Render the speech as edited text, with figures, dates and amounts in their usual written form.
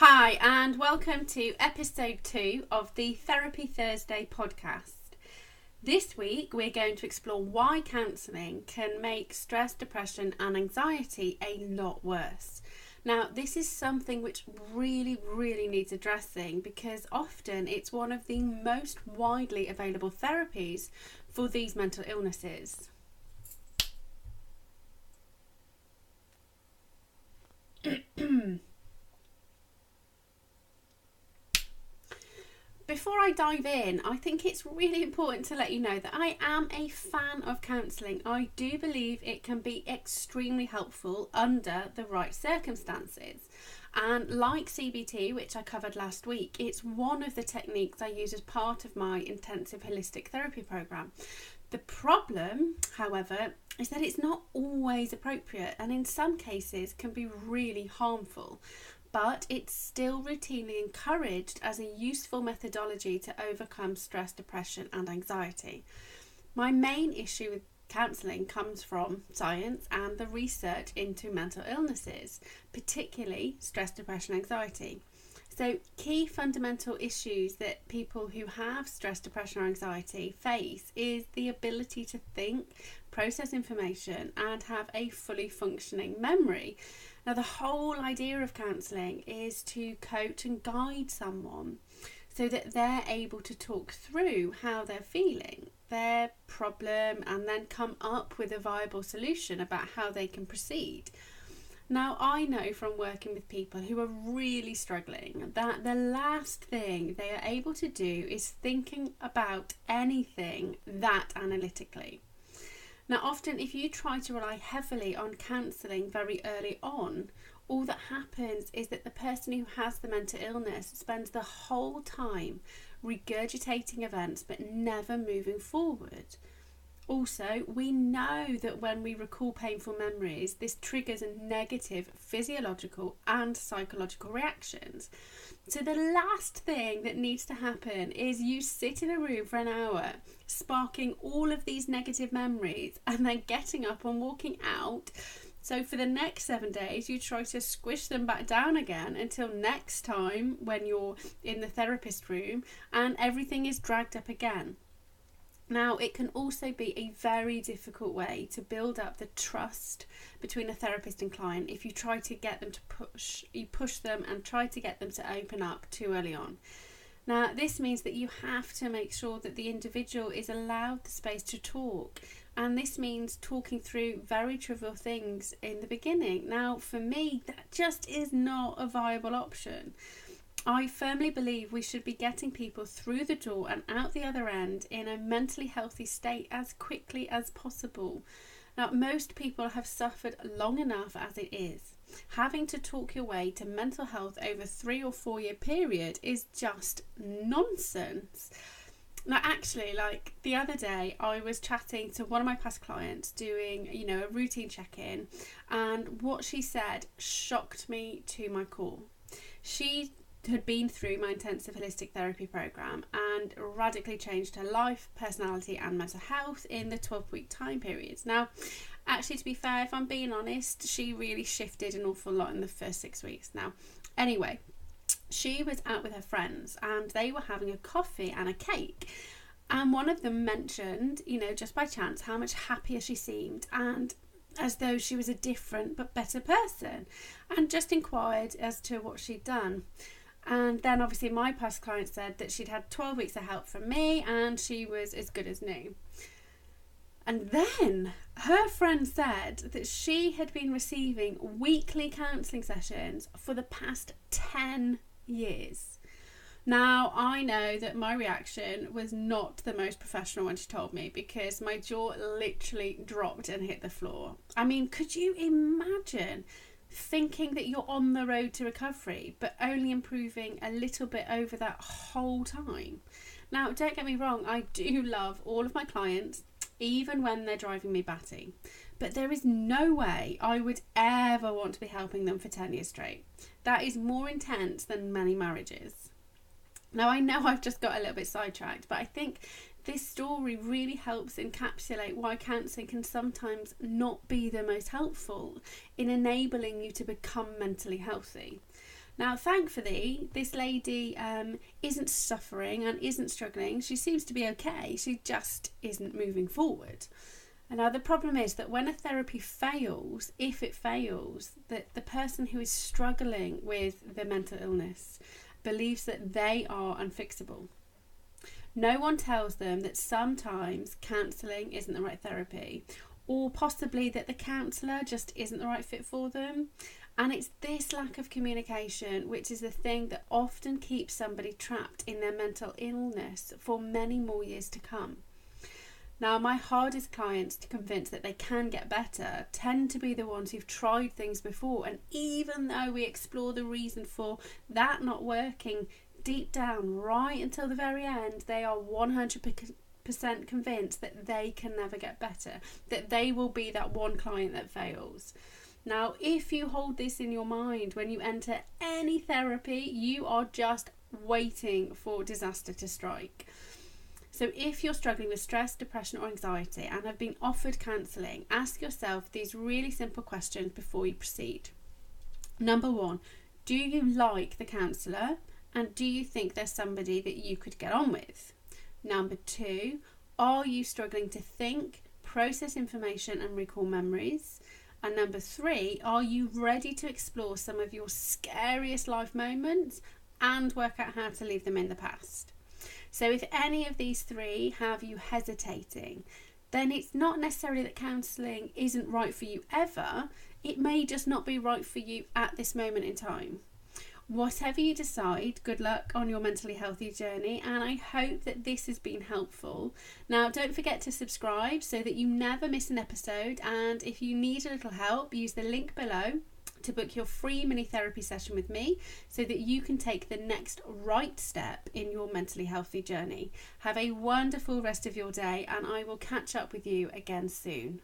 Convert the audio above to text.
Hi, and welcome to episode 2 of the Therapy Thursday podcast. This week, we're going to explore why counselling can make stress, depression, and anxiety a lot worse. Now, this is something which really needs addressing because often it's one of the most widely available therapies for these mental illnesses. Before I dive in, I think it's really important to let you know that I am a fan of counselling. I do believe it can be extremely helpful under the right circumstances. And like CBT, which I covered last week, it's one of the techniques I use as part of my intensive holistic therapy program. The problem, however, is that it's not always appropriate and in some cases can be really harmful. But it's still routinely encouraged as a useful methodology to overcome stress, depression, and anxiety. My main issue with counselling comes from science and the research into mental illnesses, particularly stress, depression, anxiety. So, key fundamental issues that people who have stress, depression, or anxiety face is the ability to think, process information, and have a fully functioning memory. Now, the whole idea of counselling is to coach and guide someone so that they're able to talk through how they're feeling, their problem, and then come up with a viable solution about how they can proceed. Now, I know from working with people who are really struggling that the last thing they are able to do is thinking about anything that analytically. Now, often if you try to rely heavily on counselling very early on, all that happens is that the person who has the mental illness spends the whole time regurgitating events but never moving forward. Also, we know that when we recall painful memories, this triggers negative physiological and psychological reactions. So the last thing that needs to happen is you sit in a room for an hour, sparking all of these negative memories and then getting up and walking out. So for the next 7 days, you try to squish them back down again until next time when you're in the therapist room and everything is dragged up again. Now, it can also be a very difficult way to build up the trust between a therapist and client if you try to get them to push them and try to get them to open up too early on. Now, this means that you have to make sure that the individual is allowed the space to talk, and this means talking through very trivial things in the beginning. Now, for me, that just is not a viable option. I firmly believe we should be getting people through the door and out the other end in a mentally healthy state as quickly as possible. Now, most people have suffered long enough as it is. Having to talk your way to mental health over a 3 or 4 year period is just nonsense. Now, actually, like the other day, I was chatting to one of my past clients doing, a routine check-in, and what she said shocked me to my core. She had been through my intensive holistic therapy program and radically changed her life, personality and mental health in the 12-week time periods. Now, actually, to be fair, if I'm being honest, she really shifted an awful lot in the first 6 weeks. Now, anyway, she was out with her friends and they were having a coffee and a cake, and one of them mentioned, just by chance, how much happier she seemed and as though she was a different but better person, and just inquired as to what she'd done. And then obviously my past client said that she'd had 12 weeks of help from me and she was as good as new. And then her friend said that she had been receiving weekly counselling sessions for the past 10 years. Now, I know that my reaction was not the most professional when she told me, because my jaw literally dropped and hit the floor. I mean, could you imagine thinking that you're on the road to recovery but only improving a little bit over that whole time? Now, don't get me wrong, I do love all of my clients, even when they're driving me batty, but there is no way I would ever want to be helping them for 10 years straight. That is more intense than many marriages. Now, I know I've just got a little bit sidetracked, but I think this story really helps encapsulate why counselling can sometimes not be the most helpful in enabling you to become mentally healthy. Now, thankfully, this lady isn't suffering and isn't struggling. She seems to be okay. She just isn't moving forward. And now the problem is that when a therapy fails, if it fails, that the person who is struggling with the mental illness believes that they are unfixable. No one tells them that sometimes counselling isn't the right therapy, or possibly that the counsellor just isn't the right fit for them. And it's this lack of communication which is the thing that often keeps somebody trapped in their mental illness for many more years to come. Now, my hardest clients to convince that they can get better tend to be the ones who've tried things before, and even though we explore the reason for that not working, deep down, right until the very end, they are 100% convinced that they can never get better, that they will be that one client that fails. Now, if you hold this in your mind when you enter any therapy, you are just waiting for disaster to strike. So if you're struggling with stress, depression or anxiety and have been offered counselling, ask yourself these really simple questions before you proceed. Number 1, do you like the counsellor, and do you think there's somebody that you could get on with? Number 2, are you struggling to think, process information and recall memories? And number 3, are you ready to explore some of your scariest life moments and work out how to leave them in the past? So if any of these 3 have you hesitating, then it's not necessarily that counselling isn't right for you ever. It may just not be right for you at this moment in time. Whatever you decide, good luck on your mentally healthy journey, and I hope that this has been helpful. Now, don't forget to subscribe so that you never miss an episode, and if you need a little help, use the link below to book your free mini therapy session with me so that you can take the next right step in your mentally healthy journey. Have a wonderful rest of your day, and I will catch up with you again soon.